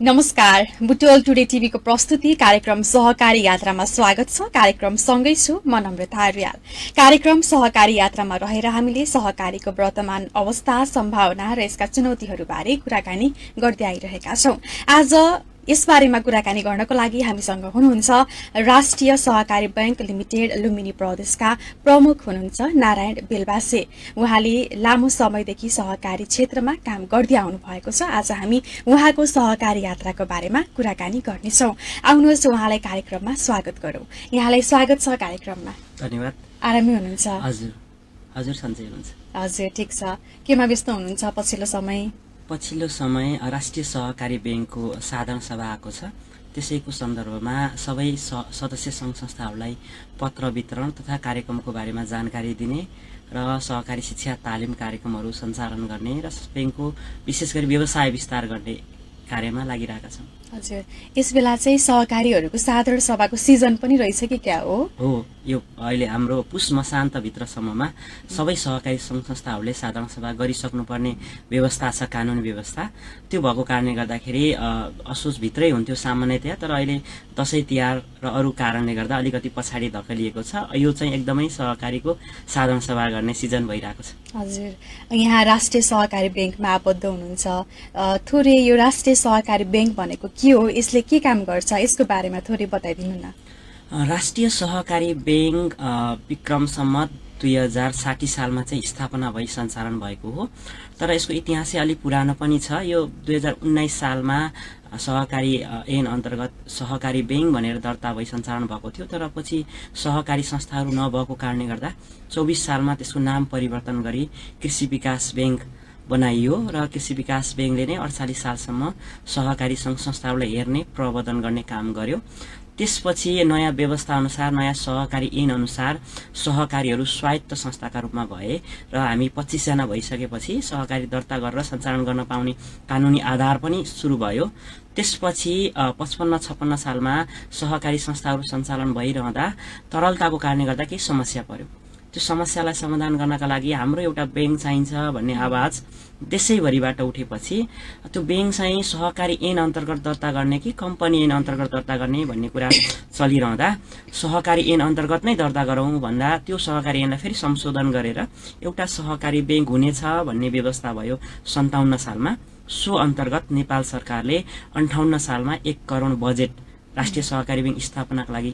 नमस्कार, बुटवल टुडे टिभीको प्रस्तुति कार्यक्रम सहकारी यात्रामा स्वागत छ। कार्यक्रम सँगै छु म नम्रता रियाल। कार्यक्रम सहकारी यात्रामा रहेर हामीले सहकारीको वर्तमान अवस्था, सम्भावना र यसका चुनौतीहरूबारे कुराकानी गर्दै आइरहेका छौं। आज यसबारेमा कुराकानी गर्नको लागि हामीसँग हुनुहुन्छ राष्ट्रिय सहकारी बैंक लिमिटेड लुम्बिनी प्रदेशका प्रमुख हुनुहुन्छ नारायण बेलबासे। उहाँले लामो समयदेखि सहकारी क्षेत्रमा काम गर्दै आउनु भएको छ। आज हामी उहाँको सहकारी यात्राको बारेमा कुराकानी गर्नेछौं। आउनुहोस् उहाँलाई कार्यक्रममा स्वागत गरौं। यहाँलाई स्वागत छ कार्यक्रममा। धन्यवाद। आरामै हुनुहुन्छ? हजुर सन्चै हुनुहुन्छ? हजुर, ठीक छ। केमा व्यस्त हुनुहुन्छ पछिल्लो समय राष्ट्रिय सहकारी बैंकको साधारण सभा आएको छ। त्यसैको सन्दर्भमा सबै सदस्य संघ संस्थाहरूलाई पत्र वितरण तथा कार्यक्रमको बारेमा जानकारी दिने र सहकारी शिक्षा तालिम कार्यक्रमहरू सञ्चालन गर्ने र बैंकको विशेष गरी व्यवसाय विस्तार गर्ने कार्यमा लागिरहेका छौं। हजुर, यस बेला चाहिँ सहकारीहरूको साधारण सभाको सिजन पनि रहेछ कि क्या हो? यो अहिले हाम्रो पुष मसान्तभित्रसम्ममा सबै सहकारी संघ संस्थाहरूले साधारण सभा गरिसक्नुपर्ने व्यवस्था छ, कानुनी व्यवस्था। त्यो भएको कारणले गर्दाखेरि असोज भित्रै हुन्थ्यो सामान्यतया, तर अहिले दशैं तिहार र अरू कारणले गर्दा अलिकति पछाडि धकेलिएको छ। यो चाहिँ एकदमै सहकारीको साधारण सभा गर्ने सिजन भइरहेको छ। हजुर, यहाँ राष्ट्रिय सहकारी बैंकमा आबद्ध हुनुहुन्छ। थोरै यो राष्ट्रिय सहकारी बैंक भनेको के हो, यसले के काम गर्छ, यसको बारेमा थोरै बताइदिनु न। राष्ट्रिय सहकारी बैंक विक्रम सम्वत 2060 सालमा चाहिँ स्थापना भई सञ्चालन भएको हो। तर यसको इतिहासै अलि पुरानो पनि छ। यो 2019 सालमा सहकारी ऐन अन्तर्गत सहकारी बैंक भनेर दर्ता भई सञ्चालन भएको थियो। तर पछि सहकारी संस्थाहरू नभएको कारणले गर्दा 24 सालमा त्यसको नाम परिवर्तन गरी कृषि विकास बैंक बनाइयो र कृषि विकास बैंकले नै 48 सालसम्म सहकारी संघ संस्थाहरूलाई हेर्ने प्रबन्धन गर्ने काम गर्यो। त्यसपछि नयाँ व्यवस्था अनुसार, नयाँ सहकारी ऐन अनुसार सहकारीहरू स्वायत्त संस्थाका रूपमा भए र हामी 25 जना भइसकेपछि सहकारी दर्ता गरेर सञ्चालन गर्न पाउने कानुनी आधार पनि सुरु भयो। त्यसपछि 55-56 सालमा सहकारी संस्थाहरू सञ्चालन भइरहँदा तरलताको कारणले गर्दा केही समस्या पर्यो। त्यो समस्यालाई समाधान गर्नका लागि हाम्रो एउटा बैंक चाहिन्छ भन्ने आवाज देशैभरिबाट उठेपछि त्यो बैंक चाहिँ सहकारी ऐन अन्तर्गत दर्ता गर्ने कि कम्पनी ऐन अन्तर्गत दर्ता गर्ने भन्ने कुरा चलिरहँदा सहकारी ऐन अन्तर्गत नै दर्ता गरौँ भन्दा त्यो सहकारी ऐनलाई फेरि संशोधन गरेर एउटा सहकारी बैंक हुनेछ भन्ने व्यवस्था भयो 57 सालमा। सो अन्तर्गत नेपाल सरकारले 58 सालमा 1 करोड बजेट राष्ट्रिय सहकारी बैंक स्थापनाका लागि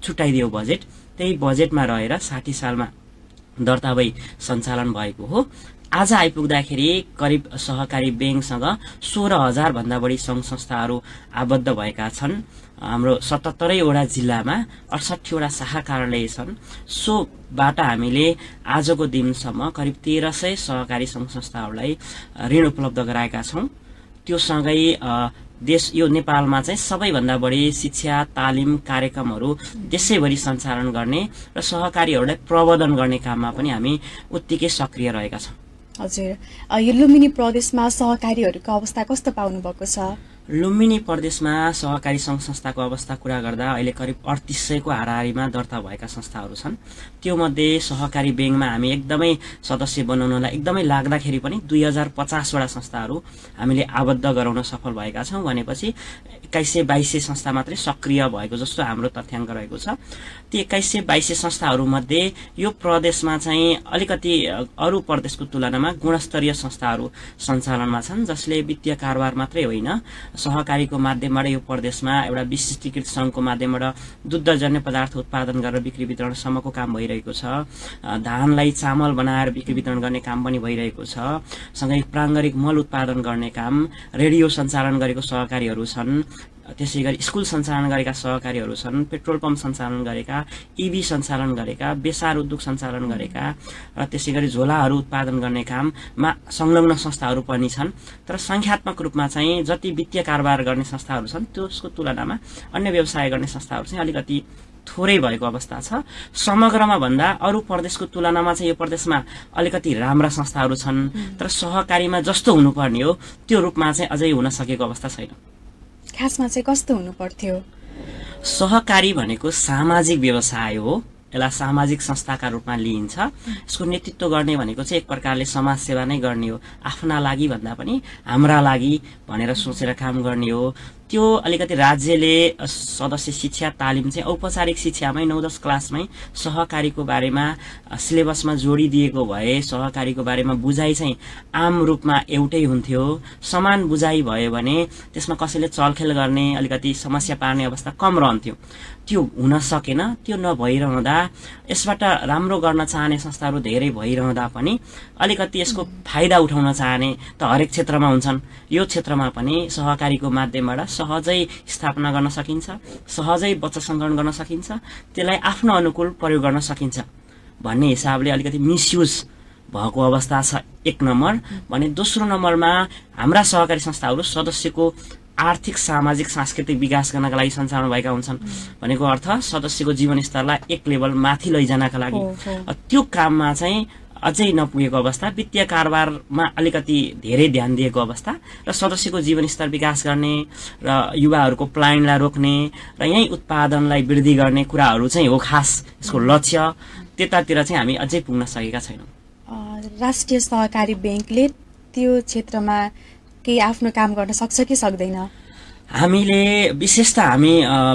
छुट्याइदियो बजेट। त्यही बजेटमा रहेर 60 सालमा दर्ता भई सञ्चालन भएको हो। आज आइपुग्दाखेरि करिब सहकारी बैंकसँग 16,000 भन्दा बढी संघ संस्थाहरू आबद्ध भएका छन्। हाम्रो 77 वटा जिल्लामा 68 वटा शाखा कार्यालय छन्। सोबाट हामीले आजको दिनसम्म करिब 1300 सहकारी संघ संस्थाहरूलाई ऋण उपलब्ध गराएका छौं। त्यो सँगै यो नेपालमा चाहिँ सबैभन्दा बढी शिक्षा तालिम कार्यक्रमहरू देशैभरि सञ्चालन गर्ने र सहकारीहरूलाई प्रबन्धन गर्ने काममा पनि हामी उत्तिकै सक्रिय रहेका छौं। हजुर, यो लुम्बिनी प्रदेशमा सहकारीहरूको अवस्था कस्तो पाउनु भएको छ? लुम्बिनी प्रदेशमा सहकारी संघ संस्थाको अवस्था कुरा गर्दा अहिले करिब 3800 को हाराहारीमा दर्ता भएका संस्थाहरू छन्। त्यो मध्ये सहकारी बैंकमा हामी एकदमै सदस्य बनाउनलाई एकदमै लाग्दाखेरि पनि 2050 वटा संस्थाहरू हामीले आबद्ध गराउन सफल भएका छौं भनेपछि 2122 संस्था मात्रै सक्रिय भएको जस्तो हाम्रो तथ्याङ्क रहेको छ। ती 2122 संस्थाहरू मध्ये यो प्रदेशमा चाहिँ अलिकति अरू प्रदेशको तुलनामा गुणस्तरीय संस्थाहरू सञ्चालनमा छन्, जसले वित्तीय कारोबार मात्रै होइन सहकारीको माध्यमबाट यो प्रदेशमा एउटा विशिष्टीकृत संघको माध्यमबाट दुग्धजन्य पदार्थ उत्पादन गरेर बिक्री वितरणसम्मको काम भइरहेको छ। धानलाई चामल बनाएर बिक्री वितरण गर्ने काम पनि भइरहेको छ। सँगै प्राङ्गारिक मल उत्पादन गर्ने काम, रेडियो सञ्चालन गरेको सहकारीहरू छन्। त्यसैगरी स्कुल सञ्चालन गरेका सहकारीहरू छन्। पेट्रोल पम्प सञ्चालन गरेका, ईभी सञ्चालन गरेका, बेसार उद्योग सञ्चालन गरेका र त्यसैगरी झोलाहरू उत्पादन गर्ने काममा संलग्न संस्थाहरू पनि छन्। तर संख्यात्मक रूपमा चाहिँ जति वित्तीय कारोबार गर्ने संस्थाहरू छन् त्यसको तुलनामा अन्य व्यवसाय गर्ने संस्थाहरू चाहिँ अलिकति थोरै भएको अवस्था छ। समग्रमा भन्दा अरू प्रदेशको तुलनामा चाहिँ यो प्रदेशमा अलिकति राम्रा संस्थाहरू छन्, तर सहकारीमा जस्तो हुनुपर्ने हो त्यो रूपमा चाहिँ अझै हुन सकेको अवस्था छैन। खासमा चाहिँ कस्तो हुनु पर्थ्यो? सहकारी भनेको सामाजिक व्यवसाय हो। यसलाई सामाजिक संस्थाका रूपमा लिइन्छ। यसको नेतृत्व गर्ने भनेको चाहिँ एक प्रकारले समाज सेवा नै गर्ने हो, आफ्ना लागि भन्दा पनि हाम्रा लागि भनेर सोचेर काम गर्ने हो। त्यो अलिकति राज्यले सदस्य शिक्षा तालिम चाहिँ औपचारिक शिक्षामै 9-10 क्लासमै सहकारीको बारेमा सिलेबसमा जोडिदिएको भए सहकारीको बारेमा बुझाइ चाहिँ आम रूपमा एउटै हुन्थ्यो। समान बुझाइ भयो भने त्यसमा कसैले चलखेल गर्ने अलिकति समस्या पार्ने अवस्था कम रहन्थ्यो। त्यो हुन सकेन। त्यो नभइरहँदा यसबाट राम्रो गर्न चाहने संस्थाहरू धेरै भइरहँदा पनि अलिकति यसको फाइदा उठाउन चाहने त हरेक क्षेत्रमा हुन्छन्। यो क्षेत्रमा पनि सहकारीको माध्यमबाट सहजै स्थापना गर्न सकिन्छ, सहजै बचत सङ्कलन गर्न सकिन्छ, त्यसलाई आफ्नो अनुकूल प्रयोग गर्न सकिन्छ भन्ने हिसाबले अलिकति मिसयुज भएको अवस्था छ एक नम्बर भने। दोस्रो नम्बरमा हाम्रा सहकारी संस्थाहरू सदस्यको आर्थिक सामाजिक सांस्कृतिक विकास गर्नका लागि सञ्चालन भएका हुन्छन्। भनेको अर्थ सदस्यको जीवनस्तरलाई एक लेभल माथि लैजानका लागि त्यो काममा चाहिँ अझै नपुगेको अवस्था, वित्तीय कारोबारमा अलिकति धेरै ध्यान दिएको अवस्था र सदस्यको जीवनस्तर विकास गर्ने र युवाहरूको पलायनलाई रोक्ने र यही उत्पादनलाई वृद्धि गर्ने कुराहरू चाहिँ हो खास यसको लक्ष्य। त्यतातिर चाहिँ हामी अझै पुग्न सकेका छैनौँ। राष्ट्रिय सहकारी बैंकले त्यो क्षेत्रमा केही आफ्नो काम गर्न सक्छ कि सक्दैन? हामीले विशेष त हामी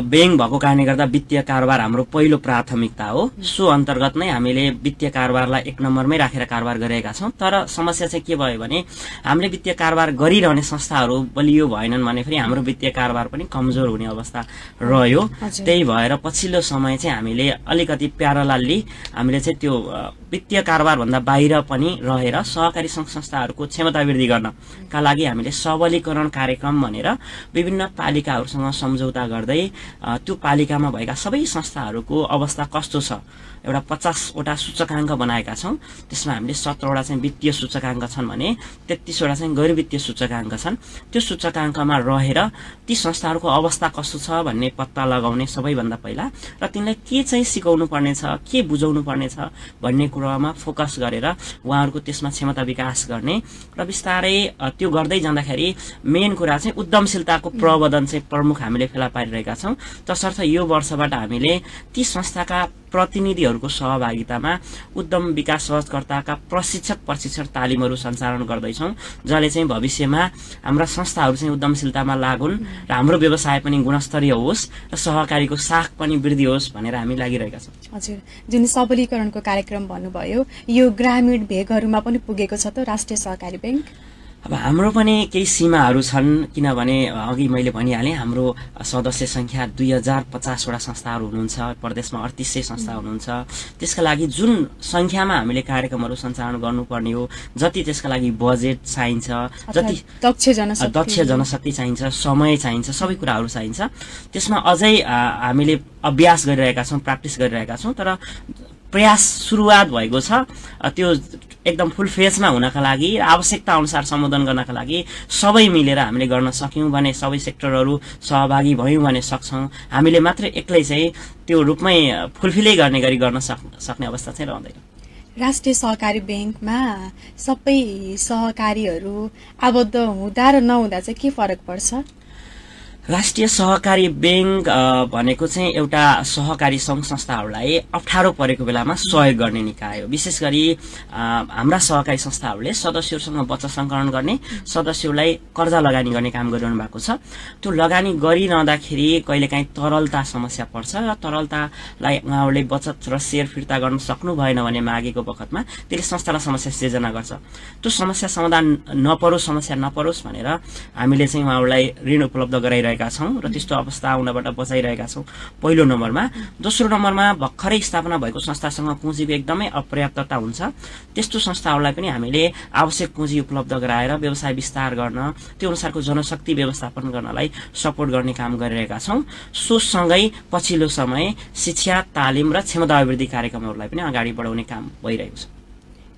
बैंक भएको कारणले गर्दा वित्तीय कारोबार हाम्रो पहिलो प्राथमिकता हो। सो अन्तर्गत नै हामीले वित्तीय कारोबारलाई एक नम्बरमै राखेर कारोबार गरेका छौँ। तर समस्या चाहिँ के भयो भने हामीले वित्तीय कारोबार गरिरहने संस्थाहरू बलियो भएनन् भने फेरि हाम्रो वित्तीय कारोबार पनि कमजोर हुने अवस्था रह्यो। त्यही भएर पछिल्लो समय चाहिँ हामीले अलिकति प्यारलली हामीले चाहिँ त्यो वित्तीय कारोबार भन्दा बाहिर पनि रहेर सहकारी सङ्घ संस्थाहरूको क्षमता वृद्धि गर्नका लागि हामीले सबलीकरण कार्यक्रम भनेर विभिन्न पालिकाहरूसँग सम्झौता गर्दै त्यो पालिकामा भएका सबै संस्थाहरूको अवस्था कस्तो छ एउटा 50वटा सूचकाङ्क बनाएका छौँ। त्यसमा हामीले 17वटा चाहिँ वित्तीय सूचकाङ्क छन् भने 33वटा चाहिँ गैर वित्तीय सूचकाङ्क छन्। त्यो सूचकाङ्कमा रहेर ती संस्थाहरूको अवस्था कस्तो छ भन्ने पत्ता लगाउने सबैभन्दा पहिला र तिनलाई के चाहिँ सिकाउनु पर्ने छ, के बुझाउनु पर्ने छ भन्ने कुरामा फोकस गरेर उहाँहरूको त्यसमा क्षमता विकास गर्ने र बिस्तारै त्यो गर्दै जाँदाखेरि मेन कुरा चाहिँ उद्यमशीलताको प्रवर्धन चाहिँ प्रमुख हामीले फेला पारिरहेका छौँ। तसर्थ यो वर्षबाट हामीले ती संस्थाका प्रतिनिधिहरूको सहभागितामा उद्यम विकास सहजकर्ताका प्रशिक्षण तालिमहरू सञ्चालन गर्दैछौँ, जसले चाहिँ भविष्यमा हाम्रा संस्थाहरू चाहिँ उद्यमशीलतामा लागुन् र हाम्रो व्यवसाय पनि गुणस्तरीय होस् र सहकारीको साख पनि वृद्धि होस् भनेर हामी लागिरहेका छौँ। हजुर, जुन सबलीकरणको कार्यक्रम भन्नुभयो यो ग्रामीण भेगहरूमा पनि पुगेको छ त राष्ट्रिय सहकारी बैंक? अब हाम्रो पनि केही सीमाहरू छन्, किनभने अघि मैले भनिहालेँ हाम्रो सदस्य संख्या 2050वटा संस्थाहरू हुनुहुन्छ, प्रदेशमा 3800 संस्था हुनुहुन्छ। त्यसका लागि जुन संख्यामा हामीले कार्यक्रमहरू सञ्चालन गर्नुपर्ने हो, जति त्यसका लागि बजेट चाहिन्छ, जति दक्ष जनशक्ति चाहिन्छ, समय चाहिन्छ, सबै कुराहरू चाहिन्छ, त्यसमा अझै हामीले अभ्यास गरिरहेका छौँ, प्र्याक्टिस गरिरहेका छौँ। तर प्रयास सुरुवात भएको छ। त्यो एकदम फुल फेजमा हुनका लागि र आवश्यकता अनुसार सम्बोधन गर्नका लागि सबै मिलेर हामीले गर्न सक्यौँ भने, सबै सेक्टरहरू सहभागी भयौँ भने सक्छौँ। हामीले मात्र एक्लै चाहिँ त्यो रूपमै फुलफिलै गर्ने गरी गर्न सक्ने अवस्था चाहिँ रहँदैन। राष्ट्रिय सहकारी बैंकमा सबै सहकारीहरू आबद्ध हुँदा र नहुँदा चाहिँ के फरक पर्छ? राष्ट्रिय सहकारी बैंक भनेको चाहिँ एउटा सहकारी सङ्घ संस्थाहरूलाई अप्ठ्यारो परेको बेलामा सहयोग गर्ने निकाय हो। विशेष गरी हाम्रा सहकारी संस्थाहरूले सदस्यहरूसँग बचत सङ्कलन गर्ने, सदस्यहरूलाई कर्जा लगानी गर्ने काम गरिरहनु भएको छ। त्यो लगानी गरिरहँदाखेरि कहिलेकाहीँ तरलता समस्या पर्छ र तरलतालाई उहाँहरूले बचत र सेयर फिर्ता गर्न सक्नु भएन भने मागेको बखतमा त्यसले संस्थालाई समस्या सिर्जना गर्छ। त्यो समस्या समाधान समस्या नपरोस् भनेर हामीले चाहिँ उहाँहरूलाई ऋण उपलब्ध गराइरहेका छौँ र त्यस्तो अवस्था आउनबाट बचाइरहेका छौँ पहिलो नम्बरमा। दोस्रो नम्बरमा भर्खरै स्थापना भएको संस्थासँग पुँजीको एकदमै अपर्याप्तता हुन्छ। त्यस्तो संस्थाहरूलाई पनि हामीले आवश्यक पुँजी उपलब्ध गराएर व्यवसाय विस्तार गर्न, त्यो अनुसारको जनशक्ति व्यवस्थापन गर्नलाई सपोर्ट गर्ने काम गरिरहेका छौँ। सोसँगै पछिल्लो समय शिक्षा, तालिम र क्षमता अभिवृद्धि कार्यक्रमहरूलाई पनि अगाडि बढाउने काम भइरहेको छ।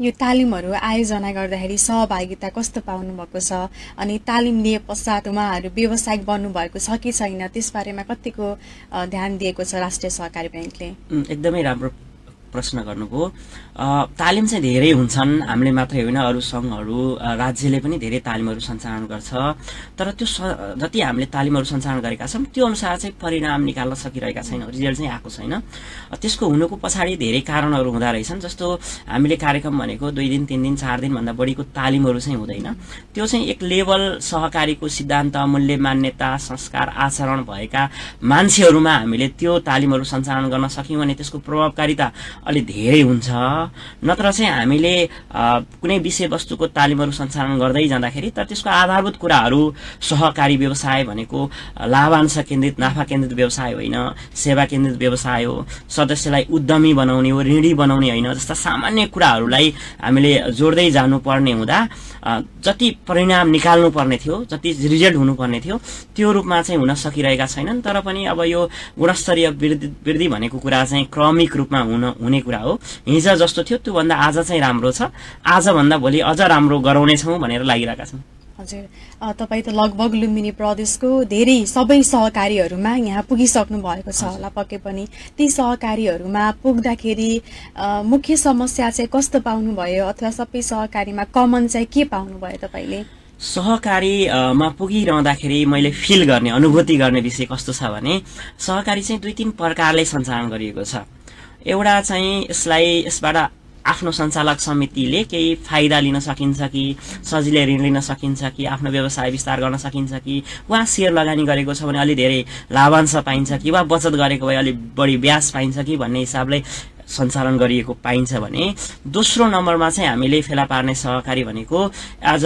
यो तालिमहरू आयोजना गर्दाखेरि सहभागिता कस्तो पाउनु भएको छ अनि तालिम लिए पश्चात उहाँहरू व्यावसायिक बन्नु भएको छ कि छैन, त्यसबारेमा कतिको ध्यान दिएको छ राष्ट्रिय सहकारी बैंकले? एकदमै राम्रो प्रश्न गर्नुभयो तालिम चाहिँ धेरै हुन्छन् हामीले मात्रै होइन अरू सङ्घहरू राज्यले पनि धेरै तालिमहरू सञ्चालन गर्छ तर त्यो जति हामीले तालिमहरू सञ्चालन गरेका छौँ त्यो अनुसार चाहिँ परिणाम निकाल्न सकिरहेका छैनौँ रिजल्ट चाहिँ आएको छैन त्यसको हुनुको पछाडि धेरै कारणहरू हुँदा रहेछन् जस्तो हामीले कार्यक्रम भनेको 2 दिन 3 दिन 4 दिन भन्दा बढीको तालिमहरू चाहिँ हुँदैन त्यो चाहिँ एक लेभल सहकारीको सिद्धान्त मूल्य मान्यता संस्कार आचरण भएका मान्छेहरूमा हामीले त्यो तालिमहरू सञ्चालन गर्न सक्यौँ भने त्यसको प्रभावकारिता अलि धेरै हुन्छ नत्र चाहिँ हामीले कुनै विषयवस्तुको तालिमहरू सञ्चालन गर्दै जाँदाखेरि तर त्यसको आधारभूत कुराहरू सहकारी व्यवसाय भनेको लाभांश केन्द्रित नाफा केन्द्रित व्यवसाय होइन सेवा केन्द्रित व्यवसाय हो सदस्यलाई उद्यमी बनाउने हो ऋणी बनाउने होइन जस्ता सामान्य कुराहरूलाई हामीले जोड्दै जानुपर्ने हुँदा जति परिणाम निकाल्नु पर्ने थियो जति रिजल्ट हुनुपर्ने थियो त्यो रूपमा चाहिँ हुन सकिरहेका छैनन् तर पनि अब यो गुणस्तरीय वृद्धि भनेको कुरा चाहिँ क्रमिक रूपमा हुने कुरा हो हिजो जस्तो थियो त्यो भन्दा आज चाहिँ राम्रो छ आज भन्दा भोलि अझ राम्रो गराउनेछौँ भनेर लागिरहेका छौँ हजुर तपाई त लगभग लुम्बिनी प्रदेशको धेरै सबै सहकारीहरूमा यहाँ पुगिसक्नु भएको छ होला पक्कै पनि ती सहकारीहरूमा पुग्दाखेरि मुख्य समस्या चाहिँ कस्तो पाउनु भयो अथवा सबै सहकारीमा कमन चाहिँ के पाउनु भयो तपाईले सहकारीमा पुगिरहँदाखेरि मैले फिल गर्ने अनुभूति गर्ने विषय कस्तो छ भने सहकारी चाहिँ 2-3 प्रकारले सञ्चालन गरिएको छ एउटा चाहिँ यसबाट आफ्नो सञ्चालक समितिले केही फाइदा लिन सकिन्छ कि सजिलै ऋण लिन सकिन्छ कि आफ्नो व्यवसाय विस्तार गर्न सकिन्छ कि वा शेयर लगानी गरेको छ भने अलि धेरै लाभांश पाइन्छ कि वा बचत गरेको भए अलि बढी ब्याज पाइन्छ कि भन्ने हिसाबले सञ्चालन गरिएको पाइन्छ भने दोस्रो नम्बरमा चाहिँ हामीले फेला पार्ने सहकारी भनेको आज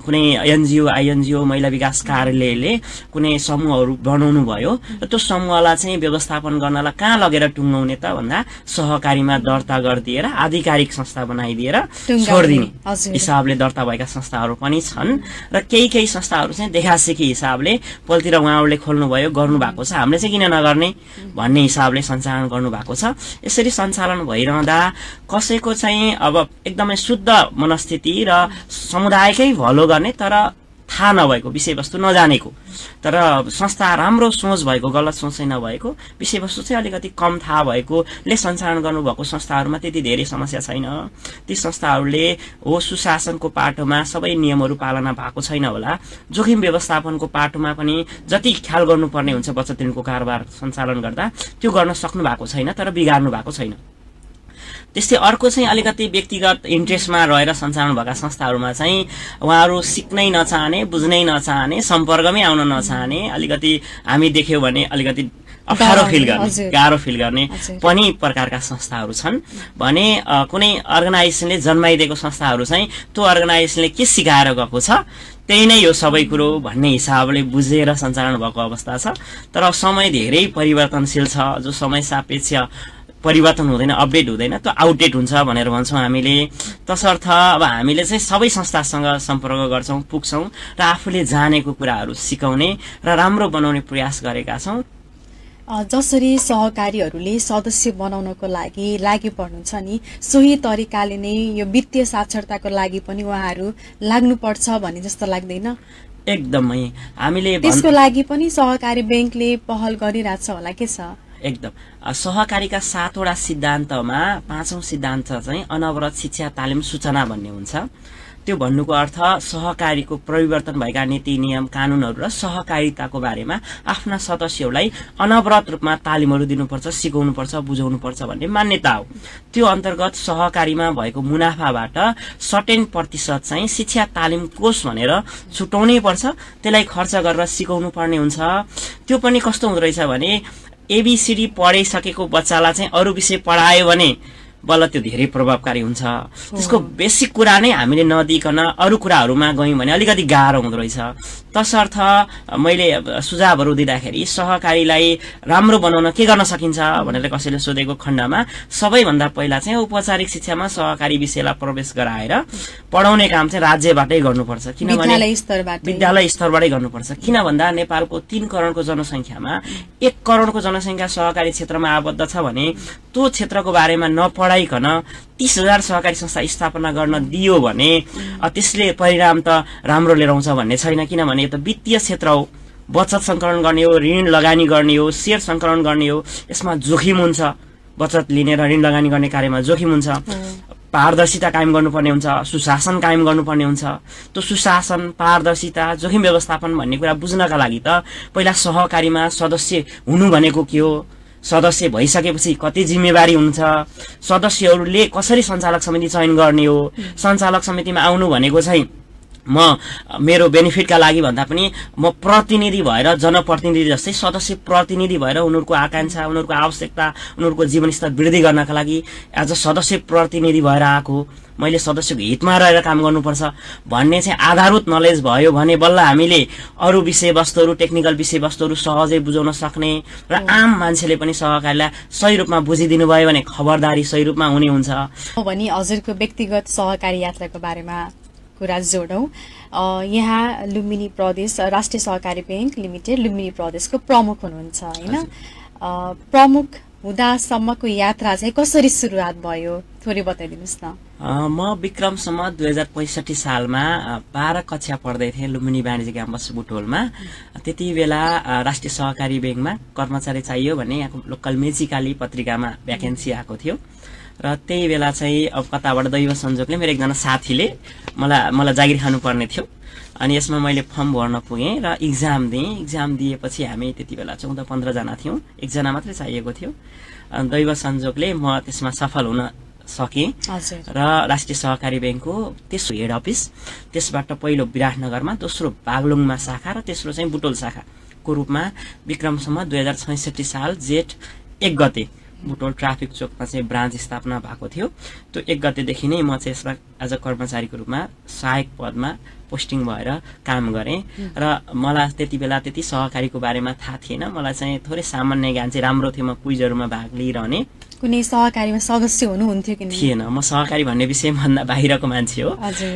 कुनै एनजिओ आइएनजिओ महिला विकास कार्यालयले कुनै समूहहरू बनाउनु भयो र त्यो समूहलाई चाहिँ व्यवस्थापन गर्नलाई कहाँ लगेर टुङ्गाउने त भन्दा सहकारीमा दर्ता गरिदिएर आधिकारिक संस्था बनाइदिएर छोडिदिने हिसाबले दर्ता भएका संस्थाहरू पनि छन् र केही संस्थाहरू चाहिँ देखासेखी हिसाबले पलतिर उहाँहरूले खोल्नु भयो गर्नु भएको छ हामीले चाहिँ किन नगर्ने भन्ने हिसाबले सञ्चालन गर्नु भएको छ यसरी सञ्चालन भइरहँदा कसैको चाहिँ अब एकदमै शुद्ध मनस्थिति र समुदायकै भलो गर्ने तर थाहा नभएको विषयवस्तु नजानेको तर संस्था राम्रो सोच भएको गलत सोच चाहिँ नभएको विषयवस्तु चाहिँ अलिकति कम थाहा भएकोले सञ्चालन गर्नुभएको संस्थाहरूमा त्यति धेरै समस्या छैन ती संस्थाहरूले हो सुशासनको पाटोमा सबै नियमहरू पालना भएको छैन होला जोखिम व्यवस्थापनको पाटोमा पनि जति ख्याल गर्नुपर्ने हुन्छ बचत ऋणको कारोबार सञ्चालन गर्दा त्यो गर्न सक्नु भएको छैन तर बिगार्नु भएको छैन त्यस्तै अर्को चाहिँ अलिकति व्यक्तिगत इन्ट्रेस्टमा रहेर सञ्चालन भएका संस्थाहरूमा चाहिँ उहाँहरू सिक्नै नचाहने बुझ्नै नचाहने सम्पर्कमै आउन नचाहने अलिकति हामी देख्यौँ भने अलिकति अप्ठ्यारो फिल गर्ने गाह्रो फिल गर्ने पनि प्रकारका संस्थाहरू छन् भने कुनै अर्गनाइजेसनले जन्माइदिएको संस्थाहरू चाहिँ त्यो अर्गनाइजेसनले के सिकाएर गएको छ त्यही नै यो सबै कुरो भन्ने हिसाबले बुझेर सञ्चालन भएको अवस्था छ तर समय धेरै परिवर्तनशील छ जो समय सापेक्ष परिवर्तन हुँदैन अपडेट हुँदैन त्यो आउटडेट हुन्छ भनेर भन्छौँ हामीले तसर्थ अब हामीले चाहिँ सबै संस्थासँग सम्पर्क गर्छौँ पुग्छौँ र आफूले जानेको कुराहरू सिकाउने र राम्रो बनाउने प्रयास गरेका छौँ जसरी सहकारीहरूले सदस्य बनाउनको लागि पर्नुहुन्छ नि सोही तरिकाले नै यो वित्तीय साक्षरताको लागि पनि उहाँहरू लाग्नुपर्छ भन्ने जस्तो लाग्दैन एकदमै हामीले त्यसको लागि पनि सहकारी बैंकले पहल गरिरहेछ होला के छ एकदम सहकारीका 7 वटा सिद्धान्तमा 5औं सिद्धान्त चाहिँ अनवरत शिक्षा तालिम सूचना भन्ने हुन्छ त्यो भन्नुको अर्थ सहकारीको परिवर्तन भएका नीति नियम कानूनहरू र सहकारिताको बारेमा आफ्ना सदस्यहरूलाई अनवरत रूपमा तालिमहरू दिनुपर्छ सिकाउनुपर्छ बुझाउनुपर्छ भन्ने मान्यता हो त्यो अन्तर्गत सहकारीमा भएको मुनाफाबाट सर्टेन प्रतिशत चाहिँ शिक्षा तालिम कोष भनेर छुटाउनै पर्छ त्यसलाई खर्च गरेर सिकाउनु पर्ने हुन्छ त्यो पनि कस्तो हुँदो रहेछ भने एबीसीडी पढाइसकेको बच्चालाई चाहिँ अरू विषय पढायो भने बल्ल त्यो धेरै प्रभावकारी हुन्छ त्यसको बेसिक कुरा नै हामीले नदिकन अरू कुराहरूमा गयौं भने अलिकति गाह्रो हुँदो रहेछ तसर्थ मैले सुझावहरू दिँदाखेरि सहकारीलाई राम्रो बनाउन के गर्न सकिन्छ भनेर कसैले सोधेको खण्डमा सबैभन्दा पहिला चाहिँ औपचारिक शिक्षामा सहकारी विषयलाई प्रवेश गराएर पढाउने काम चाहिँ राज्यबाटै गर्नुपर्छ किनभने विद्यालय स्तरबाटै गर्नुपर्छ किन भन्दा नेपालको 3 करोडको जनसंख्यामा 1 करोडको जनसंख्या सहकारी क्षेत्रमा आबद्ध छ भने त्यो क्षेत्रको बारेमा नपढाइकन 30,000 सहकारी संस्था स्थापना गर्न दियो भने त्यसले परिणाम त राम्रो लिएर आउँछ भन्ने छैन किनभने यो त वित्तीय क्षेत्र हो बचत संकलन गर्ने हो ऋण लगानी गर्ने हो शेयर संकलन गर्ने हो यसमा जोखिम हुन्छ बचत लिने र ऋण लगानी गर्ने कार्यमा जोखिम हुन्छ, पारदर्शिता कायम गर्नुपर्ने हुन्छ, सुशासन कायम गर्नुपर्ने हुन्छ। त्यो सुशासन, पारदर्शिता, जोखिम व्यवस्थापन भन्ने कुरा बुझ्नका लागि त पहिला सहकारीमा सदस्य हुनु भनेको के हो, सदस्य भइसकेपछि कति जिम्मेवारी हुन्छ, सदस्यहरूले कसरी सञ्चालक समिति चयन गर्ने हो, सञ्चालक समितिमा आउनु भनेको चाहिँ म मेरो बेनिफिटका लागि भन्दा पनि म प्रतिनिधि भएर, जनप्रतिनिधि जस्तै सदस्य प्रतिनिधि भएर उनीहरूको आकांक्षा, उनीहरूको आवश्यकता, उनीहरूको जीवनस्तर वृद्धि गर्नका लागि एज अ सदस्य प्रतिनिधि भएर आएको, मैले सदस्यको हितमा रहेर काम गर्नुपर्छ भन्ने चाहिँ आधारभूत नलेज भयो भने बल्ल हामीले अरू विषयवस्तुहरू, टेक्निकल विषयवस्तुहरू सहजै बुझाउन सक्ने र आम मान्छेले पनि सहकारीलाई सही रूपमा बुझिदिनु भयो भने खबरदारी सही रूपमा हुने हुन्छ। भने हजुरको व्यक्तिगत सहकारी यात्राको बारेमा कुरा जोडौँ। यहाँ लुम्बिनी प्रदेश राष्ट्रिय सहकारी बैंक लिमिटेड लुम्बिनी प्रदेशको प्रमुख हुनुहुन्छ होइन? प्रमुख हुँदासम्मको यात्रा चाहिँ कसरी सुरुवात भयो थोरै बताइदिनुहोस् न। म विक्रमसम्म 2065 सालमा 12 कक्षा पढ्दै थिएँ लुम्बिनी वाणिज्य क्याम्पस बुटोलमा। त्यति बेला राष्ट्रिय सहकारी बैंकमा कर्मचारी चाहियो भन्ने यहाँको लोकल मेजिकाली पत्रिकामा भ्याकेन्सी आएको थियो र त्यही बेला चाहिँ अब कताबाट दैव संयोगले मेरो एकजना साथीले मलाई जागिर खानुपर्ने थियो अनि यसमा मैले फर्म भर्न पुगेँ र इक्जाम दिएपछि हामी त्यति बेला 14-15 जना थियौँ, एकजना मात्रै चाहिएको थियो। दैव संयोगले म त्यसमा सफल हुन सकेँ र राष्ट्रिय सहकारी बैंकको तेस्रो हेड अफिस, त्यसबाट पहिलो विराटनगरमा, दोस्रो बागलुङमा शाखा र तेस्रो चाहिँ बुटोल शाखाको रूपमा विक्रमसम्म 2066 साल जेठ 1 गते बुटोल ट्राफिक चोकमा चाहिँ ब्रान्च स्थापना भएको थियो। त्यो 1 गतेदेखि नै म चाहिँ यसमा एज अ कर्मचारीको रूपमा सहायक पदमा पोस्टिङ भएर काम गरेँ र मलाई त्यति बेला त्यति सहकारीको बारेमा थाहा थिएन। मलाई चाहिँ थोरै सामान्य ज्ञान चाहिँ राम्रो थियो। म क्विजहरूमा भाग लिइरहने। कुनै सहकारीमा सदस्य हुनुहुन्थ्यो कि थिएन? म सहकारी भन्ने विषयभन्दा बाहिरको मान्छे हो।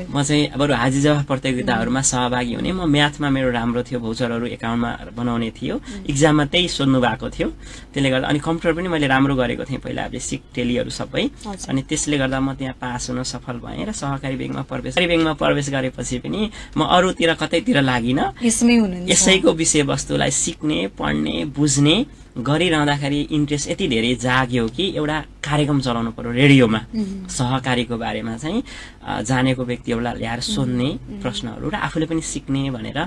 म चाहिँ अब हाजिर जवाफ प्रतियोगिताहरूमा सहभागी हुने। म म्याथमा मेरो राम्रो थियो, भौचरहरू एकाउन्टमा बनाउने थियो, इक्जाममा त्यही सोध्नु भएको थियो। त्यसले गर्दा अनि कम्प्युटर पनि मैले राम्रो गरेको थिएँ पहिला, बेसिक टेलीहरू सबै। अनि त्यसले गर्दा म त्यहाँ पास हुन सफल भएँ र सहकारी बैंकमा प्रवेश गरेपछि पनि म अरूतिर कतैतिर लागिनँ। यसैको विषयवस्तुलाई सिक्ने, पढ्ने, बुझ्ने गरिरहँदाखेरि इन्ट्रेस्ट यति धेरै जाग्यो कि एउटा कार्यक्रम चलाउनु पर्यो रेडियोमा सहकारीको बारेमा चाहिँ जानेको व्यक्तिहरूलाई ल्याएर सोध्ने प्रश्नहरू र आफूले पनि सिक्ने भनेर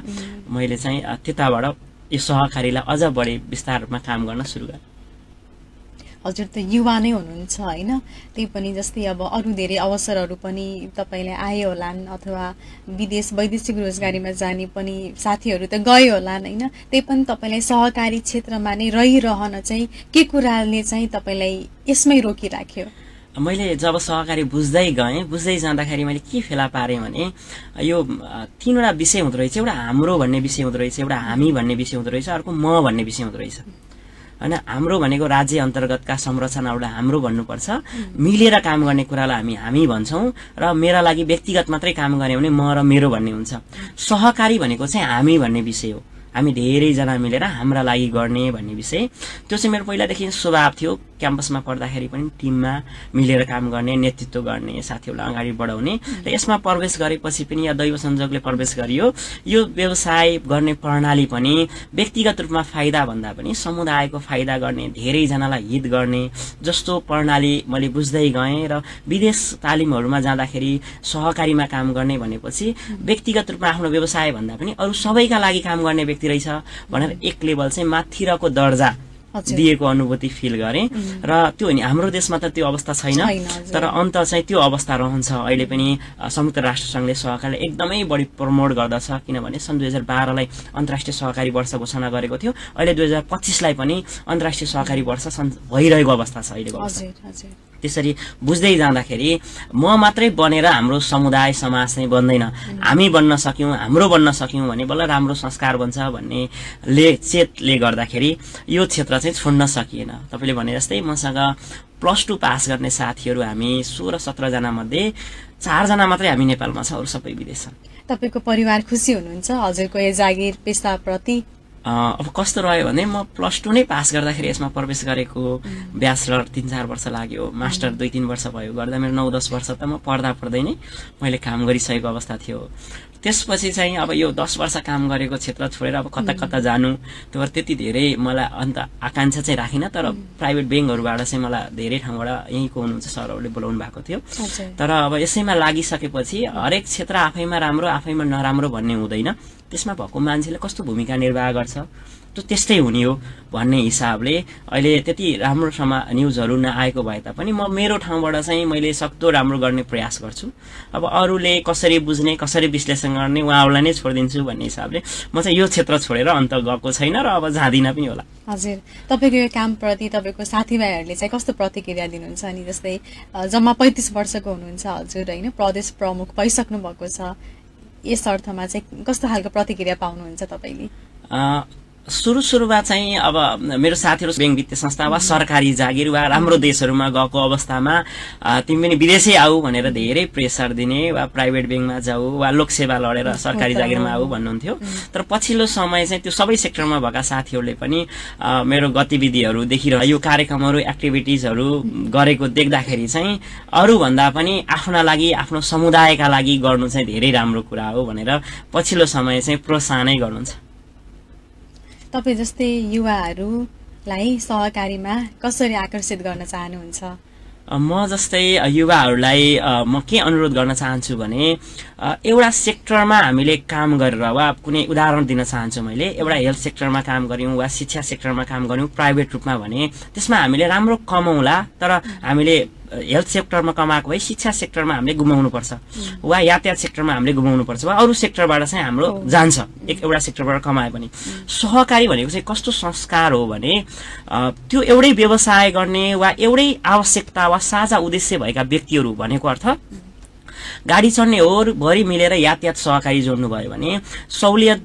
मैले चाहिँ त्यताबाट यो सहकारीलाई अझ बढी विस्तार रूपमा काम गर्न सुरु गरेँ। हजुर त युवा नै हुनुहुन्छ होइन? त्यही पनि जस्तै अब अरू धेरै अवसरहरू पनि तपाईँलाई आयो होलान् अथवा वैदेशिक रोजगारीमा जाने पनि साथीहरू त गयो होलान् होइन? त्यही पनि तपाईँलाई सहकारी क्षेत्रमा नै रहिरहन चाहिँ के कुराले चाहिँ तपाईँलाई यसमै रोकिराख्यो? मैले जब सहकारी बुझ्दै जाँदाखेरि मैले के फेला पारेँ भने यो 3वटा विषय हुँदो रहेछ। एउटा हाम्रो भन्ने विषय हुँदो रहेछ, एउटा हामी भन्ने विषय हुँदो रहेछ, अर्को म भन्ने विषय हुँदो रहेछ होइन? हाम्रो भनेको राज्य अन्तर्गतका संरचनाहरूलाई हाम्रो भन्नुपर्छ, मिलेर काम गर्ने कुरालाई हामी भन्छौँ र मेरा लागि व्यक्तिगत मात्रै काम गर्ने भने म र मेरो भन्ने हुन्छ। सहकारी भनेको चाहिँ हामी भन्ने विषय हो, हामी धेरैजना मिलेर हाम्रा लागि गर्ने भन्ने विषय। त्यो चाहिँ मेरो पहिलादेखि स्वभाव थियो। क्याम्पसमा पढ्दाखेरि पनि टिममा मिलेर काम गर्ने, नेतृत्व गर्ने, साथीहरूलाई अगाडि बढाउने र यसमा प्रवेश गरेपछि पनि या दैव संयोगले प्रवेश गरियो। यो व्यवसाय गर्ने प्रणाली पनि व्यक्तिगत रूपमा फाइदा भन्दा पनि समुदायको फाइदा गर्ने, धेरैजनालाई हित गर्ने जस्तो प्रणाली मैले बुझ्दै गएँ र विदेश तालिमहरूमा जाँदाखेरि सहकारीमा काम गर्ने भनेपछि व्यक्तिगत रूपमा आफ्नो व्यवसाय भन्दा पनि अरू सबैका लागि काम गर्ने व्यक्ति रहेछ भनेर एक लेभल चाहिँ माथिरको दर्जा दिएको अनुभूति फिल गरेँ। र त्यो नि हाम्रो देशमा त त्यो अवस्था छैन, तर अन्त चाहिँ त्यो अवस्था रहन्छ। अहिले पनि संयुक्त राष्ट्र संघले सहकारीलाई एकदमै बढी प्रमोट गर्दछ, किनभने सन् 2012लाई अन्तर्राष्ट्रिय सहकारी वर्ष घोषणा गरेको थियो। अहिले 2025लाई पनि अन्तर्राष्ट्रिय सहकारी वर्ष भइरहेको अवस्था छ अहिलेको अवस्था। त्यसरी बुझ्दै जाँदाखेरि म मात्रै बनेर हाम्रो समुदाय समाज चाहिँ बन्दैन, हामी बन्न सक्यौँ, हाम्रो बन्न सक्यौँ भने बल्ल राम्रो संस्कार बन्छ भन्ने चेतले गर्दाखेरि यो क्षेत्र चाहिँ छोड्न सकिएन। तपाईँले भने जस्तै मसँग +2 पास गर्ने साथीहरू हामी 16-17 जना मध्ये 4 जना मात्रै हामी नेपालमा छ, अरू सबै विदेश छन्। तपाईँको परिवार खुसी हुनुहुन्छ हजुरको यो जागिर पेसाप्रति? अब कस्तो रह्यो भने म +2 नै पास गर्दाखेरि यसमा प्रवेश गरेको, ब्याचलर 3-4 वर्ष लाग्यो, मास्टर 2-3 वर्ष भयो, गर्दा मेरो 9-10 वर्ष त म पढ्दै नै मैले काम गरिसकेको अवस्था थियो। त्यसपछि चाहिँ अब यो 10 वर्ष काम गरेको क्षेत्र छोडेर अब कता कता जानु, त्यो त्यति धेरै मलाई अन्त आकांक्षा चाहिँ राखिन। तर प्राइभेट ब्याङ्कहरुबाट चाहिँ मलाई धेरै ठाउँबाट यहीँको हुनुहुन्छ सरहरूले बोलाउनु भएको थियो। तर अब यसैमा लागिसकेपछि हरेक क्षेत्र आफैमा राम्रो आफैमा नराम्रो भन्ने हुँदैन, त्यसमा भएको मान्छेले कस्तो भूमिका निर्वाह गर्छ त्यो त्यस्तै हुने हो भन्ने हिसाबले अहिले त्यति राम्रोसँग न्युजहरु नआएको भए तापनि म मेरो ठाउँबाट चाहिँ मैले सक्दो राम्रो गर्ने प्रयास गर्छु। अब अरूले कसरी बुझ्ने कसरी विश्लेषण गर्ने उहाँहरूलाई नै छोडिदिन्छु भन्ने हिसाबले म चाहिँ यो क्षेत्र छोडेर अन्त गएको छैन र अब जाँदिन पनि होला। हजुर, तपाईको यो कामप्रति तपाईको साथीभाइहरूले चाहिँ कस्तो प्रतिक्रिया दिनुहुन्छ नि? जस्तै जम्मा 35 वर्षको हुनुहुन्छ हजुर हैन, प्रदेश प्रमुख भइसक्नु भएको छ, यस अर्थमा चाहिँ कस्तो खालको प्रतिक्रिया पाउनुहुन्छ तपाईले? सुरुमा चाहिँ अब मेरो साथीहरु बैंक वित्तीय संस्था वा सरकारी जागिर वा राम्रो देशहरुमा गएको अवस्थामा तिमी पनि विदेशै आऊ भनेर धेरै प्रेसर दिने, वा प्राइभेट बैंकमा जाऊ वा लोकसेवा लडेर सरकारी जागिरमा आऊ भन्नुहुन्थ्यो। तर पछिल्लो समय चाहिँ त्यो सबै सेक्टरमा भएका साथीहरुले पनि मेरो गतिविधिहरु देखिरह यो कार्यक्रमहरु एक्टिभिटिजहरु गरेको देख्दाखेरि चाहिँ अरु भन्दा पनि आफ्ना लागि आफ्नो समुदायका लागि गर्नु चाहिँ धेरै राम्रो कुरा हो भनेर पछिल्लो समय चाहिँ प्रोत्साहनै गर्नुहुन्छ। तपाई जस्तै युवाहरूलाई सहकारीमा कसरी आकर्षित गर्न चाहनुहुन्छ? म जस्तै युवाहरूलाई म के अनुरोध गर्न चाहन्छु भने एउटा सेक्टरमा हामीले काम गरेर वा कुनै उदाहरण दिन चाहन्छु मैले, एउटा हेल्थ सेक्टरमा काम गर्यौं वा शिक्षा सेक्टरमा काम गर्यौं प्राइभेट रूपमा भने त्यसमा हामीले राम्रो कमाउला, तर हामीले हेल्थ सेक्टरमा कमाएको भए शिक्षा सेक्टरमा हामीले गुमाउनु पर्छ वा यातायात सेक्टरमा हामीले गुमाउनु पर्छ वा अरु सेक्टरबाट चाहिँ हाम्रो जान्छ एउटा सेक्टरबाट कमाए पनि। सहकारी भनेको चाहिँ कस्तो संस्कार हो भने त्यो एउटै व्यवसाय गर्ने वा एउटै आवश्यकता वा साझा उद्देश्य भएका व्यक्तिहरू भनेको अर्थ गाडी चढ्ने हो भरि मिलेर यातायात सहकारी जोड्नु भयो भने सहुलियत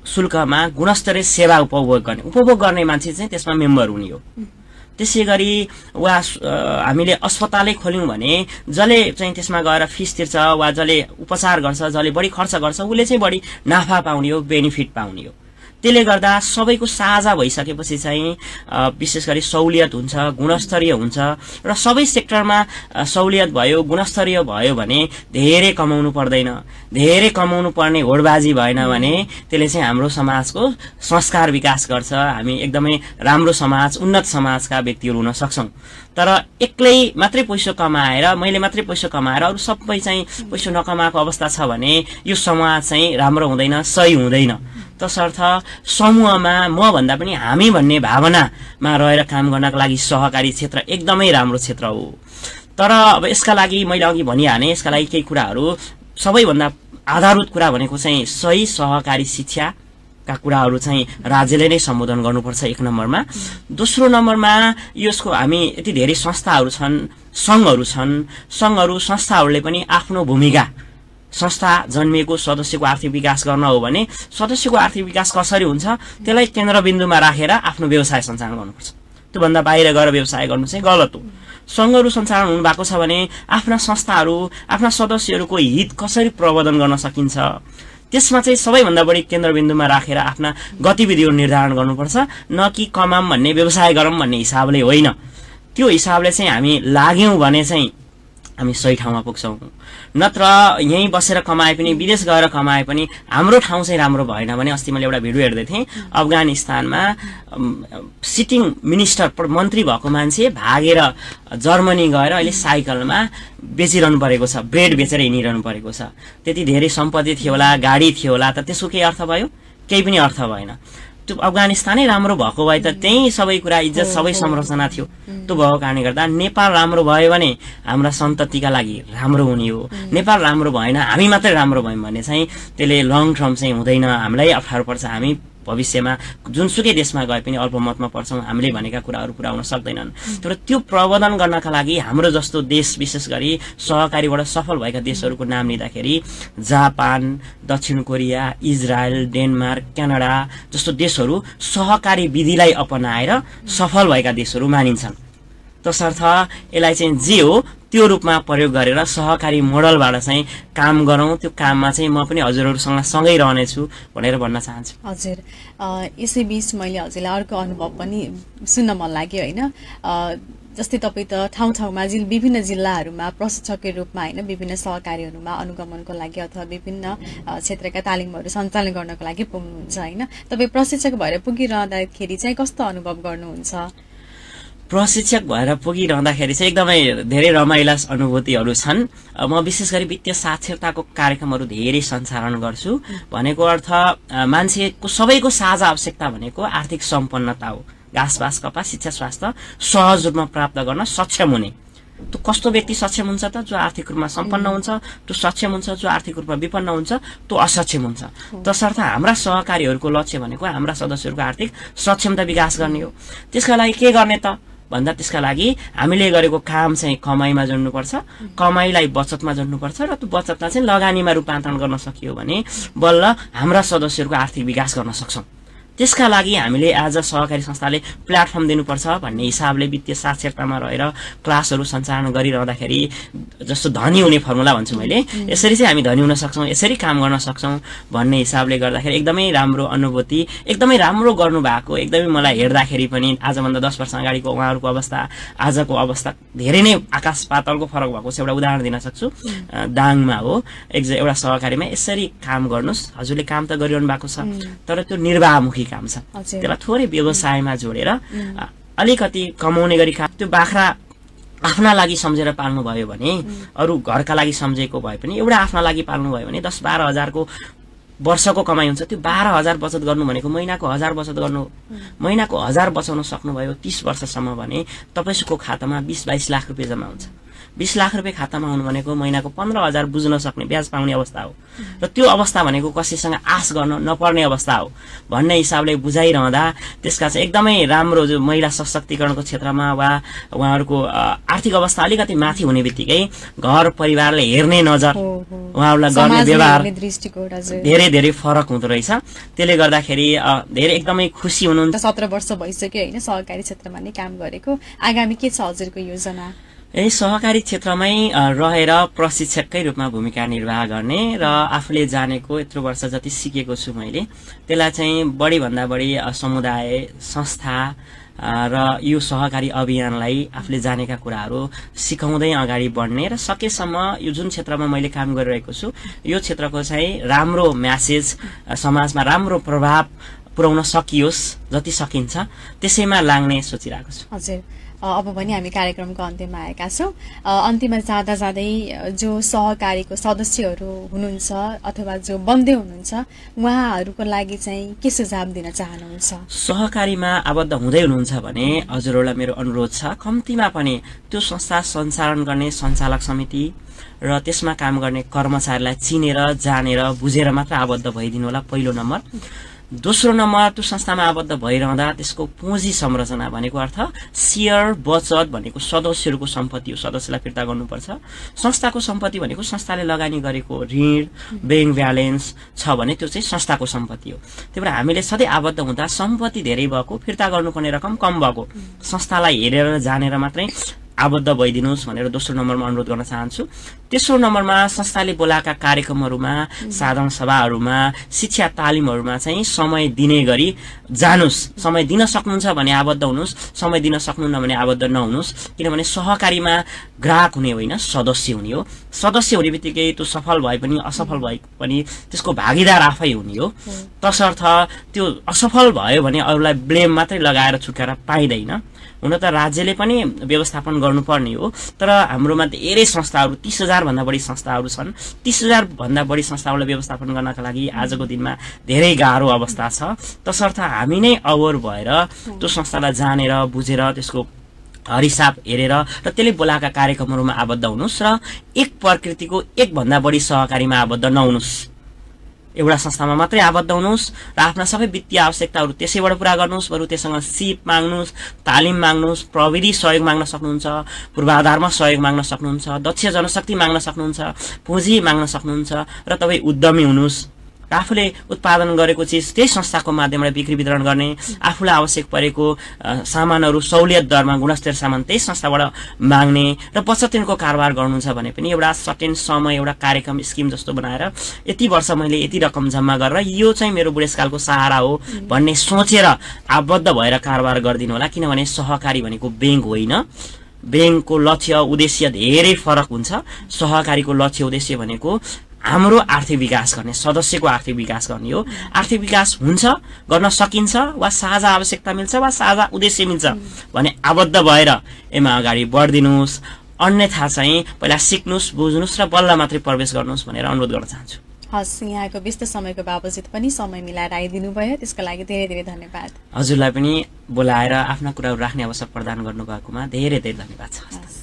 शुल्कमा गुणस्तरीय सेवा उपभोग गर्ने मान्छे चाहिँ त्यसमा मेम्बर हुने हो। त्यसैगरी वा हामीले अस्पतालै खोल्यौं भने जसले चाहिँ त्यसमा गएर फिस तिर्छ वा जसले उपचार गर्छ जसले बढी खर्च गर्छ उले चाहिँ बढी नाफा पाउने हो, बेनिफिट पाउने हो। त्यसले गर्दा सबैको साझा भइसकेपछि चाहिँ विशेष गरी सहुलियत हुन्छ, गुणस्तरीय हुन्छ र सबै सेक्टरमा सहुलियत भयो गुणस्तरीय भयो भने धेरै कमाउनु पर्दैन, धेरै कमाउनु पर्ने होडबाजी भएन भने त्यसले चाहिँ हाम्रो समाजको संस्कार विकास गर्छ, हामी एकदमै राम्रो समाज उन्नत समाजका व्यक्तिहरू हुन सक्छौं। तर एक्लै मात्रै पैसा कमाएर मैले मात्रै पैसा कमाएर अरु सबै चाहिँ पैसा नकमाएको अवस्था छ भने यो समाज चाहिँ राम्रो हुँदैन, सही हुँदैन। तसर्थ समूहमा म भन्दा पनि हामी भन्ने भावनामा रहेर काम गर्नका लागि सहकारी क्षेत्र एकदमै राम्रो क्षेत्र हो। तर अब यसका लागि मैले अघि भनिहालेँ, यसका लागि केही कुराहरू सबैभन्दा आधारभूत कुरा भनेको चाहिँ सही सहकारी शिक्षा का कुराहरू चाहिँ राज्यले नै सम्बोधन गर्नुपर्छ एक नम्बरमा। दोस्रो नम्बरमा यसको हामी यति धेरै संस्थाहरू छन्, संघहरू छन्, संघहरू संस्थाहरूले पनि आफ्नो भूमिका संस्था जन्मिएको सदस्यको आर्थिक विकास गर्न हो भने सदस्यको आर्थिक विकास कसरी हुन्छ त्यसलाई केन्द्रबिन्दुमा राखेर आफ्नो व्यवसाय सञ्चालन गर्नुपर्छ। त्यो भन्दा बाहिर गएर व्यवसाय गर्नु चाहिँ गलत हो। संघहरू सञ्चालन हुनु भएको छ भने आफ्ना संस्थाहरू आफ्ना सदस्यहरूको हित कसरी प्रबन्धन गर्न सकिन्छ त्यसमा चाहिँ सबैभन्दा बढी केन्द्रबिन्दुमा राखेर आफ्ना गतिविधिहरू निर्धारण गर्नुपर्छ, न कि कमाम भन्ने व्यवसाय गरौँ भन्ने हिसाबले होइन। त्यो हिसाबले चाहिँ हामी लाग्यौं भने चाहिँ हामी सही ठाउँमा पुग्छौं। नत्र यही बसेर कमाए पनि विदेश गएर कमाए पनि हाम्रो ठाउँ चाहिँ राम्रो भएन भने अस्ति मैले एउटा भिडियो हेर्दै थिएँ अफगानिस्तानमा सिटिङ मिनिस्टर मन्त्री भएको मान्छे भागेर जर्मनी गएर अहिले साइकलमा बेचिरहनु परेको छ, ब्रेड बेचेर हिँडिरहनु परेको छ। त्यति धेरै सम्पत्ति थियो होला, गाडी थियो होला, त त्यसको के अर्थ भयो? केही पनि अर्थ भएन। त्यो अफगानिस्तानै राम्रो भएको भए त त्यही सबै कुरा इज्जत सबै संरचना थियो। त्यो भएको कारणले गर्दा नेपाल राम्रो भयो भने हाम्रा सन्ततिका लागि राम्रो हुने हो। नेपाल राम्रो भएन हामी मात्रै राम्रो भयौं भने चाहिँ त्यसले लङ टर्म चाहिँ हुँदैन, हामीलाई अप्ठ्यारो पर्छ। हामी भविष्यमा जुनसुकै देशमा गए पनि अल्पमतमा पर्छौं, हामीले भनेका कुराहरू पूरा हुन सक्दैनन्। तर त्यो प्रबन्धन गर्नका लागि हाम्रो जस्तो देश विशेष गरी सहकारीबाट सफल भएका देशहरूको नाम लिँदाखेरि जापान, दक्षिण कोरिया, इजरायल, डेनमार्क, क्यानाडा जस्तो देशहरू सहकारी विधिलाई अपनाएर सफल भएका देशहरू मानिन्छन्। तसर्थ यसलाई चाहिँ जे हो त्यो रूपमा प्रयोग गरेर सहकारी मोडलबाट चाहिँ काम गरौँ। त्यो काममा चाहिँ म पनि हजुरहरूसँग सँगै रहनेछु भनेर भन्न चाहन्छु। हजुर, यसैबीच मैले हजुरलाई अर्को अनुभव पनि सुन्न मन लाग्यो होइन। जस्तै तपाईँ त ठाउँ ठाउँमा विभिन्न जिल्लाहरूमा प्रशिक्षकको रूपमा होइन विभिन्न सहकारीहरूमा अनुगमनको लागि अथवा विभिन्न क्षेत्रका तालिमहरू सञ्चालन गर्नको लागि पुग्नुहुन्छ होइन। तपाईँ प्रशिक्षक भएर पुगिरहँदाखेरि चाहिँ कस्तो अनुभव गर्नुहुन्छ? प्रशिक्षक भएर पुगिरहँदाखेरि चाहिँ एकदमै धेरै रमाइला अनुभूतिहरू छन्। म विशेष गरी वित्तीय साक्षरताको कार्यक्रमहरू धेरै सञ्चालन गर्छु। भनेको अर्थ मान्छेको सबैको साझा आवश्यकता भनेको आर्थिक सम्पन्नता हो। घाँसबास कपास शिक्षा स्वास्थ्य सहज रूपमा प्राप्त गर्न सक्षम हुने। त्यो कस्तो व्यक्ति सक्षम हुन्छ त? जो आर्थिक रूपमा सम्पन्न हुन्छ, त्यो सक्षम हुन्छ। जो आर्थिक रूपमा विपन्न हुन्छ त्यो असक्षम हुन्छ। तसर्थ हाम्रा सहकारीहरूको लक्ष्य भनेको हाम्रा सदस्यहरूको आर्थिक सक्षमता विकास गर्ने हो। त्यसका लागि के गर्ने त भन्दा त्यसका लागि हामीले गरेको काम चाहिँ कमाइमा जोड्नुपर्छ, कमाइलाई बचतमा जोड्नुपर्छ र त्यो बचतलाई चाहिँ लगानीमा रूपान्तरण गर्न सकियो भने बल्ल हाम्रा सदस्यहरूको आर्थिक विकास गर्न सक्छौँ। त्यसका लागि हामीले आज सहकारी संस्थाले प्लेटफर्म दिनुपर्छ भन्ने हिसाबले वित्तीय साक्षरतामा रहेर क्लासहरू सञ्चालन गरिरहँदाखेरि जस्तो धनी हुने फर्मुला भन्छु मैले, यसरी चाहिँ हामी धनी हुन सक्छौँ, यसरी काम गर्न सक्छौँ भन्ने हिसाबले गर्दाखेरि एकदमै राम्रो अनुभूति, एकदमै राम्रो गर्नुभएको। एकदमै मलाई हेर्दाखेरि पनि आजभन्दा 10 वर्ष अगाडिको उहाँहरूको अवस्था आजको अवस्था धेरै नै आकाश पातालको फरक भएको छ। एउटा उदाहरण दिन सक्छु। दाङमा हो एउटा सहकारीमा यसरी काम गर्नुहोस्, हजुरले काम त गरिरहनु भएको छ तर त्यो निर्वाहमुखी काम छ। त्यसलाई थोरै व्यवसायमा जोडेर अलिकति कमाउने गरी त्यो बाख्रा आफ्ना लागि सम्झेर पाल्नु भयो भने, अरू घरका लागि सम्झेको भए पनि एउटा आफ्ना लागि पाल्नु भयो भने 10-12 हजारको वर्षको कमाइ हुन्छ। त्यो 12,000 बचत गर्नु भनेको महिनाको 1000 बचत गर्नु, महिनाको 1000 बचाउन सक्नुभयो 30 वर्षसम्म भने तपाईको खातामा 20-22 लाख रुपियाँ जम्मा हुन्छ। 20 लाख रुपियाँ खातामा आउनु भनेको महिनाको 15,000 बुझ्न सक्ने ब्याज पाउने अवस्था हो। र त्यो अवस्था भनेको कसैसँग आश गर्न नपर्ने अवस्था हो भन्ने हिसाबले बुझाइरहँदा त्यसका चाहिँ एकदमै राम्रो जो महिला सशक्तिकरणको क्षेत्रमा वा उहाँहरूको आर्थिक अवस्था अलिकति माथि हुने बित्तिकै घर परिवारले हेर्ने नजर, उहाँहरूलाई गर्ने व्यवहार धेरै धेरै फरक हुँदो रहेछ। त्यसले गर्दाखेरि धेरै एकदमै खुसी हुनुहुन्छ। 17 वर्ष भइसक्यो होइन सहकारी क्षेत्रमा नै काम गरेको, आगामी के छ हजुरको योजना? सहकारी क्षेत्रमै रहेर प्रशिक्षककै रूपमा भूमिका निर्वाह गर्ने र आफूले जानेको यत्रो वर्ष जति सिकेको छु मैले त्यसलाई चाहिँ बढीभन्दा बढी समुदाय संस्था र यो सहकारी अभियानलाई आफूले जानेका कुराहरू सिकाउँदै अगाडि बढ्ने र सकेसम्म यो जुन क्षेत्रमा मैले काम गरिरहेको छु यो क्षेत्रको चाहिँ राम्रो म्यासेज समाजमा राम्रो प्रभाव पुर्याउन सकियोस् जति सकिन्छ त्यसैमा लाग्ने सोचिरहेको छु। हजुर, अब पनि हामी कार्यक्रमको अन्त्यमा आएका छौँ। अन्त्यमा जाँदा जाँदै जो सहकारीको सदस्यहरू हुनुहुन्छ अथवा जो बन्दै हुनुहुन्छ उहाँहरूको लागि चाहिँ के सुझाव दिन चाहनुहुन्छ? सहकारीमा आबद्ध हुँदै हुनुहुन्छ भने हजुरहरूलाई मेरो अनुरोध छ कम्तीमा पनि त्यो संस्था सञ्चालन गर्ने सञ्चालक समिति र त्यसमा काम गर्ने कर्मचारीलाई चिनेर जानेर बुझेर मात्र आबद्ध भइदिनु होला, पहिलो नम्बर। दोस्रो नम्बर, त्यो संस्थामा आबद्ध भइरहँदा त्यसको पुँजी संरचना भनेको अर्थ शेयर बचत भनेको सदस्यहरूको सम्पत्ति हो, सदस्यलाई फिर्ता गर्नुपर्छ। संस्थाको सम्पत्ति भनेको संस्थाले लगानी गरेको ऋण ब्याङ्क ब्यालेन्स छ भने त्यो चाहिँ संस्थाको सम्पत्ति हो। त्यही भएर हामीले सधैँ आबद्ध हुँदा सम्पत्ति धेरै भएको फिर्ता गर्नुपर्ने रकम कम भएको संस्थालाई हेरेर जानेर मात्रै आबद्ध भइदिनुहोस् भनेर दोस्रो नम्बरमा अनुरोध गर्न चाहन्छु। तेस्रो नम्बरमा संस्थाले बोलाएका कार्यक्रमहरूमा साधारण सभाहरूमा शिक्षा तालिमहरूमा चाहिँ समय दिने गरी जानुस्। समय दिन सक्नुहुन्छ भने आबद्ध हुनुहोस्, समय दिन सक्नुहुन्न भने आबद्ध नहुनुहोस्। किनभने सहकारीमा ग्राहक हुने होइन सदस्य हुने हो। सदस्य हुने बित्तिकै त्यो सफल भए पनि असफल भए पनि त्यसको भागीदार आफै हुने हो। तसर्थ त्यो असफल भयो भने अरूलाई ब्लेम मात्रै लगाएर छुटकारा पाइँदैन। हुन त राज्यले पनि व्यवस्थापन गर्नुपर्ने हो, तर हाम्रोमा धेरै संस्थाहरू 30,000 भन्दा बढी संस्थाहरू छन्। 30,000 भन्दा बढी संस्थाहरूलाई व्यवस्थापन गर्नका लागि आजको दिनमा धेरै गाह्रो अवस्था छ। तसर्थ हामी नै अवेर भएर त्यो संस्थालाई जानेर बुझेर त्यसको हरिसाब हेरेर र त्यसले बोलाएका कार्यक्रमहरूमा आबद्ध हुनुहोस् र एक प्रकृतिको एक भन्दा बढी सहकारीमा आबद्ध नहुनुहोस्। एउटा संस्थामा मात्रै आबद्ध हुनुहोस् र आफ्ना सबै वित्तीय आवश्यकताहरू त्यसैबाट पूरा गर्नुहोस्। बरु त्यससँग सिप माग्नुहोस्, तालिम माग्नुहोस्, प्रविधि सहयोग माग्न सक्नुहुन्छ, पूर्वाधारमा सहयोग माग्न सक्नुहुन्छ, दक्ष जनशक्ति माग्न सक्नुहुन्छ, पुँजी माग्न सक्नुहुन्छ र तपाईँ उद्यमी हुनुहोस्। आफूले उत्पादन गरेको चिज त्यही संस्थाको माध्यमबाट बिक्री वितरण गर्ने, आफूलाई आवश्यक परेको सामानहरू सहुलियत दरमा गुणस्तर सामान त्यही संस्थाबाट माग्ने र पश्चात तिनको कारोबार गर्नुहुन्छ भने पनि एउटा सर्टेन समय एउटा कार्यक्रम स्किम जस्तो बनाएर यति वर्ष मैले यति रकम जम्मा गरेर यो चाहिँ मेरो बुढेसकालको सहारा हो भन्ने सोचेर आबद्ध भएर कारोबार गरिदिनु होला। किनभने सहकारी भनेको बैंक होइन। बैंकको लक्ष्य उद्देश्य धेरै फरक हुन्छ। सहकारीको लक्ष्य उद्देश्य भनेको हाम्रो आर्थिक विकास गर्ने, सदस्यको आर्थिक विकास गर्ने हो। आर्थिक विकास हुन्छ, गर्न सकिन्छ, वा साझा आवश्यकता मिल्छ वा साझा उद्देश्य मिल्छ भने आबद्ध भएर यसमा अगाडि बढ्दिनुस्। अन्यथा चाहिँ पहिला सिक्नुस्, बुझ्नुस् र बल्ल मात्रै प्रवेश गर्नुस् भनेर अनुरोध गर्न चाहन्छु। हस्, यहाँको व्यस्त समयको बावजुद पनि समय मिलाएर आइदिनु भयो, त्यसको लागि धेरै धेरै धन्यवाद। हजुरलाई पनि बोलाएर आफ्ना कुराहरू राख्ने अवसर प्रदान गर्नुभएकोमा धेरै धेरै धन्यवाद छ।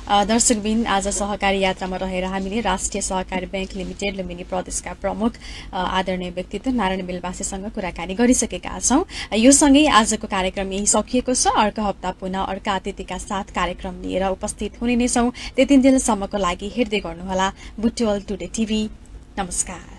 दर्शकबिन, आज सहकारी यात्रामा रहेर हामीले राष्ट्रिय सहकारी बैंक लिमिटेड लुम्बिनी प्रदेशका प्रमुख आदरणीय व्यक्तित्व नारायण बेलवासीसँग कुराकानी गरिसकेका छौं। यो सँगै आजको कार्यक्रम यही सकिएको छ। अर्को हप्ता पुनः अर्का अतिथिका साथ कार्यक्रम लिएर उपस्थित हुने नै छौं। त्यतिन्जेलसम्मको लागि हेर्दै गर्नुहोला बुटवल टुडे टिभी। नमस्कार।